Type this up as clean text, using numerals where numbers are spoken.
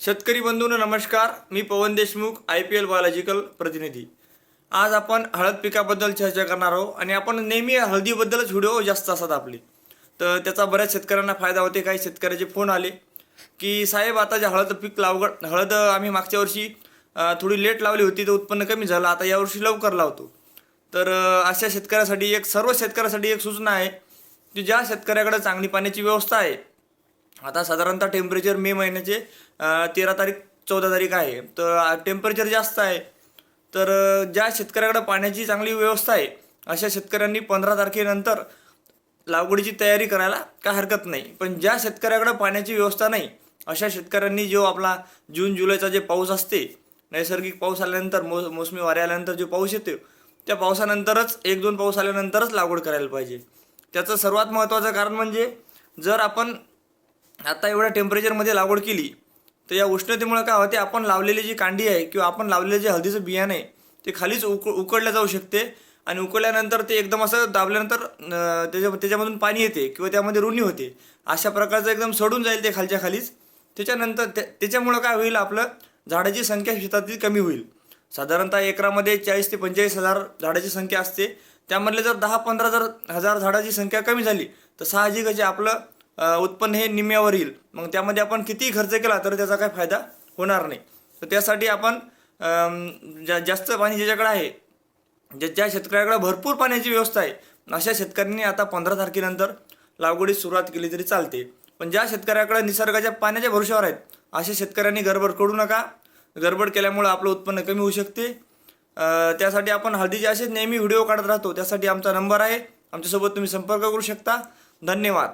शेतकरी बंधूंनो नमस्कार. मी पवन Deshmukh, IPL biological प्रतिनिधी. आज आपण हळद पिकाबद्दल चर्चा करणार आहोत आणि आपण नेहमी हळदीबद्दलच व्हिडिओ जास्त असतात आपले. तर त्याचा बऱ्याच शेतकऱ्यांना फायदा होते. काही शेतकऱ्याचे फोन आले की साहेब आता जे हळद पीक हळद आम्ही मागच्या वर्षी थोडी लेट लावली होती तर उत्पन्न कमी झालं, आता यावर्षी लवकर लावतो. तर अशा शेतकऱ्यासाठी सर्व शेतकऱ्यासाठी एक सूचना आहे की ज्या शेतकऱ्याकडे चांगली पाण्याची व्यवस्था आहे. आता साधारणतः टेम्परेचर मे महिन्याचे 13 तारीख 14 तारीख आहे, तर टेम्परेचर जास्त आहे. तर ज्या शेतकऱ्याकडे पाण्याची चांगली व्यवस्था आहे अशा शेतकऱ्यांनी 15 तारखेनंतर लागवडीची तयारी करायला काय हरकत नाही. पण ज्या शेतकऱ्याकडे पाण्याची व्यवस्था नाही अशा शेतकऱ्यांनी जो आपला जून जुलैचा जे पाऊस असते, नैसर्गिक पाऊस आल्यानंतर मोसमी वारे आल्यानंतर जो पाऊस येतो त्या पावसानंतरच 1-2 पाऊस आल्यानंतरच लागवड करायला पाहिजे. त्याचं सर्वात महत्त्वाचं कारण म्हणजे जर आपण आता एवढ्या टेम्परेचरमध्ये लागवड केली तर या उष्णतेमुळे काय होते, आपण लावलेली जी कांडी आहे किंवा आपण लावलेले जे हळदीचं बियाणं आहे ते खालीच उकडलं जाऊ शकते आणि उकडल्यानंतर ते एकदम असं दाबल्यानंतर त्याच्यामधून पाणी येते किंवा त्यामध्ये रुनी होते. अशा प्रकारचं एकदम सडून जाईल ते खालच्या खालीच. त्याच्यानंतर त्याच्यामुळं काय होईल, आपलं झाडाची संख्या शेतातील कमी होईल. साधारणतः एकरामध्ये 40 ते 45 हजार झाडाची संख्या असते. त्यामधले जर 10-15 हजार झाडाची संख्या कमी झाली तर साहजिकच आपलं उत्पन्न हे निम्म्यावर येईल. मग त्यामध्ये आपण कितीही खर्च केला तर त्याचा काही फायदा होणार नाही. तर त्यासाठी आपण जास्त पाणी ज्याच्याकडे आहे, ज्या शेतकऱ्याकडे भरपूर पाण्याची व्यवस्था आहे अशा शेतकऱ्यांनी आता 15 तारखेनंतर लागवडीस सुरुवात केली तरी चालते. पण ज्या शेतकऱ्याकडे निसर्गाच्या पाण्याच्या भरोश्यावर आहेत अशा शेतकऱ्यांनी गडबड करू नका. गडबड केल्यामुळं आपलं उत्पन्न कमी होऊ शकते. त्यासाठी आपण हळदीचे असेच नेहमी व्हिडिओ काढत राहतो. त्यासाठी आमचा नंबर आहे, आमच्यासोबत तुम्ही संपर्क करू शकता. धन्यवाद.